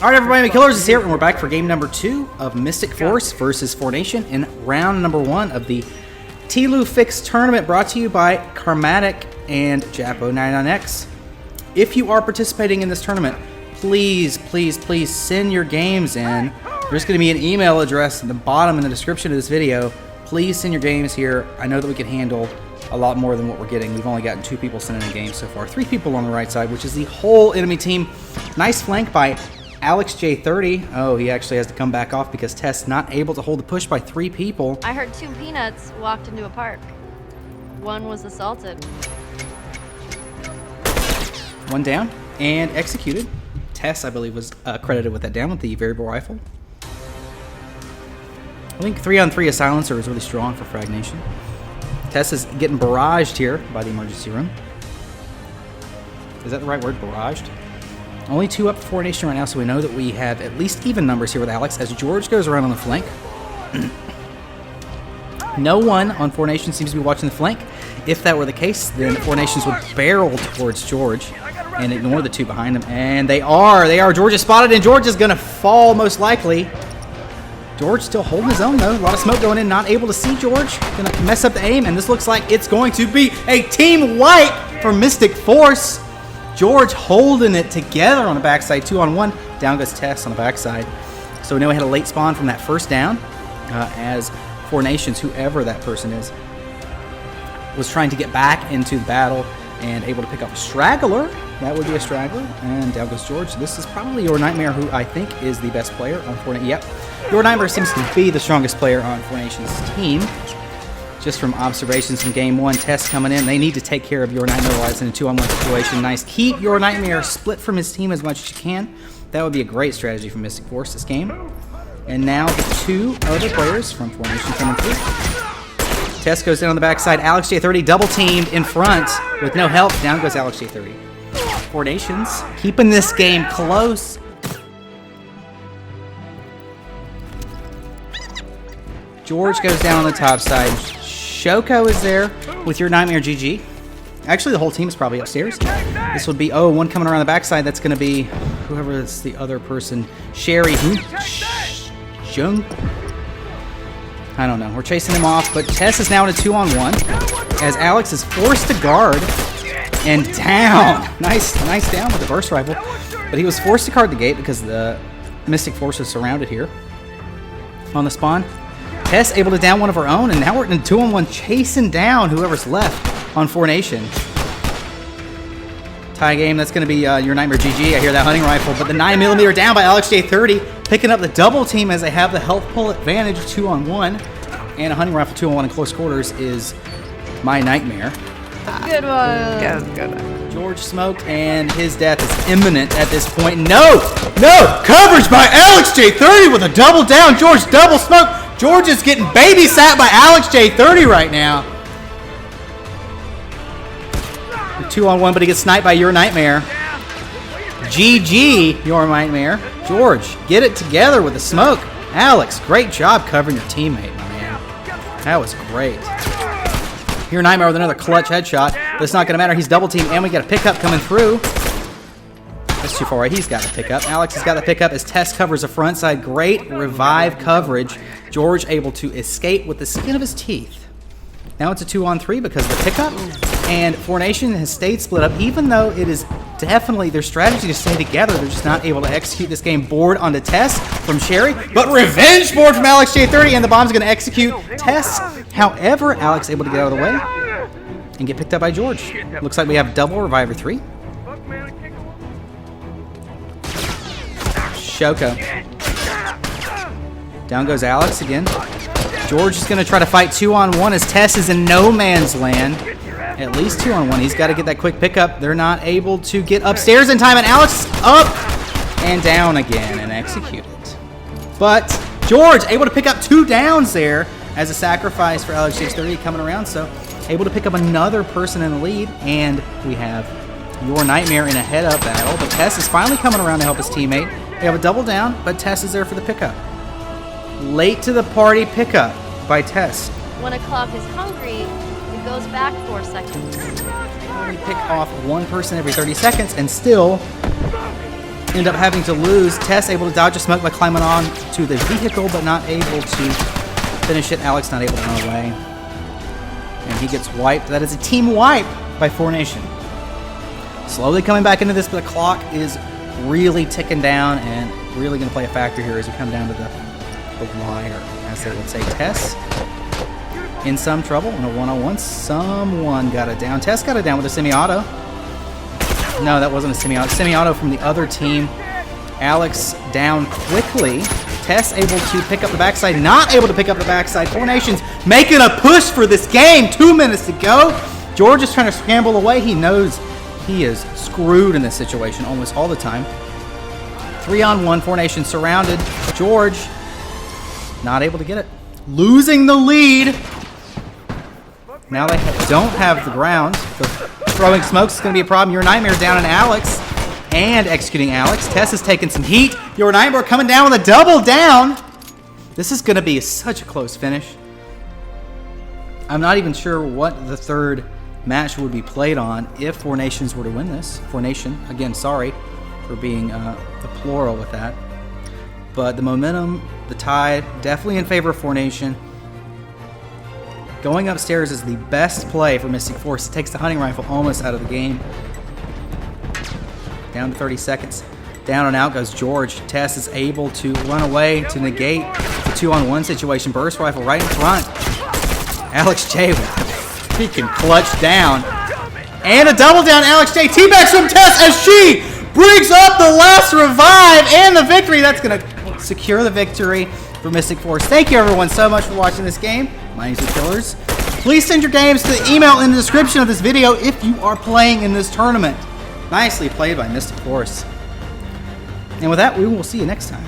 Alright everybody, Mckillers is here, and we're back for game number 2 of MistiCForcE versus 4Nation in round number 1 of the TLOUFIX Tournament, brought to you by Karmatic and Japo99X. If you are participating in this tournament, please send your games in. There's going to be an email address at the bottom in the description of this video. Please send your games here. I know that we can handle a lot more than what we're getting. We've only gotten 2 people sending in games so far. 3 people on the right side, which is the whole enemy team. Nice flank by Alex J30. Oh, he actually has to come back off because Tess not able to hold the push by 3 people. I heard 2 peanuts walked into a park. 1 was assaulted. 1 down and executed. Tess, I believe, was credited with that down with the variable rifle. I think 3-on-3 a silencer is really strong for 4Nation. Tess is getting barraged here by the emergency room. Is that the right word, barraged? Only 2 up for 4Nation right now, so we know that we have at least even numbers here with Alex as George goes around on the flank. No one on 4Nation seems to be watching the flank. If that were the case, then 4Nations would barrel towards George and ignore the 2 behind them. And they are. George is spotted, and George is going to fall most likely. George still holding his own, though. A lot of smoke going in, not able to see George. Going to mess up the aim, and this looks like it's going to be a team wipe for MistiCForcE. George holding it together on the backside, 2-on-1. Down goes Tess on the backside. So we know we had a late spawn from that first down, as 4Nations, whoever that person is, was trying to get back into the battle and able to pick up a straggler. That would be a straggler. And down goes George. This is probably Your Nightmare, who I think is the best player on 4Nation. Yep. Your Nightmare seems to be the strongest player on 4Nation's team. Just from observations from game 1, Tess coming in. They need to take care of Your Nightmare while it's in a 2-on-1 situation. Nice. Keep Your Nightmare split from his team as much as you can. That would be a great strategy for MistiCForcE this game. And now the 2 other players from 4Nation coming through. Tess goes down on the backside. Alex J30 double teamed in front with no help. Down goes Alex J30. 4Nations keeping this game close. George goes down on the top side. Shoko is there with Your Nightmare GG. Actually, the whole team is probably upstairs. This would be, oh, one coming around the backside. That's going to be whoever is the other person. Sherry. Jung? I don't know. We're chasing him off, but Tess is now in a 2-on-1 as Alex is forced to guard and down. Nice down with the burst rifle. But he was forced to guard the gate because the MistiCForcE is surrounded here on the spawn. Tess able to down one of her own, and now we're in a 2-on-1 chasing down whoever's left on 4Nation. Tie game, that's going to be Your Nightmare GG. I hear that hunting rifle, but the 9mm down by Alex J30, picking up the double team as they have the health pull advantage 2-on-1. And a hunting rifle 2-on-1 in close quarters is My Nightmare. Good one. Good. George smoked, and his death is imminent at this point. No! Coverage by Alex J30 with a double down. George double smoke. George is getting babysat by Alex J30 right now. 2-on-1, but he gets sniped by Your Nightmare. GG, Your Nightmare. George, get it together with the smoke. Alex, great job covering your teammate, my man. That was great. Your Nightmare with another clutch headshot, but it's not going to matter. He's double teamed, and we got a pickup coming through. That's too far away. He's got the pickup. Alex has got the pickup as Tess covers the front side. Great revive coverage. George able to escape with the skin of his teeth. Now it's a 2-on-3 because of the pickup, and 4Nation has stayed split up, even though it is definitely their strategy to stay together. They're just not able to execute this game. Board onto Tess from Sherry, but revenge board from Alex J30, and the bomb's going to execute Tess. However, Alex able to get out of the way and get picked up by George. Looks like we have double Reviver 3. Shoko. Down goes Alex again. George is going to try to fight 2-on-1 as Tess is in no man's land. At least 2-on-1. He's got to get that quick pickup. They're not able to get upstairs in time, and Alex up and down again and execute it. But George able to pick up 2 downs there as a sacrifice for Alex J30 coming around. So able to pick up another person in the lead, and we have Your Nightmare in a head-up battle. But Tess is finally coming around to help his teammate. They have a double down, but Tess is there for the pickup. Late to the party pickup by Tess. When a clock is hungry, it goes back 4 seconds. We pick off one person every 30 seconds, and still end up having to lose. Tess able to dodge a smoke by climbing on to the vehicle, but not able to finish it. Alex not able to run away. And he gets wiped. That is a team wipe by 4Nation. Slowly coming back into this, but the clock is really ticking down and really going to play a factor here as we come down to the wire, as they would say. Tess in some trouble in a one-on-one. Someone got it down. Tess got it down with a semi-auto. No, that wasn't a semi-auto. Semi-auto from the other team. Alex down quickly. Tess able to pick up the backside. Not able to pick up the backside. 4Nation's making a push for this game. 2 minutes to go. George is trying to scramble away. He knows he is screwed in this situation almost all the time. 3-on-1. 4Nation surrounded. George not able to get it. Losing the lead. Now they don't have the ground. So throwing smokes is going to be a problem. Your Nightmare down on Alex and executing Alex. Tess is taking some heat. Your Nightmare coming down with a double down. This is going to be such a close finish. I'm not even sure what the third match would be played on if 4Nations were to win this. 4Nation, again, sorry for being a plural with that. But the momentum, the tide, definitely in favor of 4Nation. Going upstairs is the best play for MistiCForcE. It takes the hunting rifle almost out of the game. Down to 30 seconds. Down and out goes George. Tess is able to run away to negate the 2-on-1 situation. Burst rifle right in front. Alex J with a freaking clutch down. And a double down. Alex J teabags from Tess as she brings up the last revive and the victory. That's going to secure the victory for MistiCForcE. Thank you everyone so much for watching this game. My name's Mckillers. Please send your games to the email in the description of this video if you are playing in this tournament. Nicely played by MistiCForcE. And with that, we will see you next time.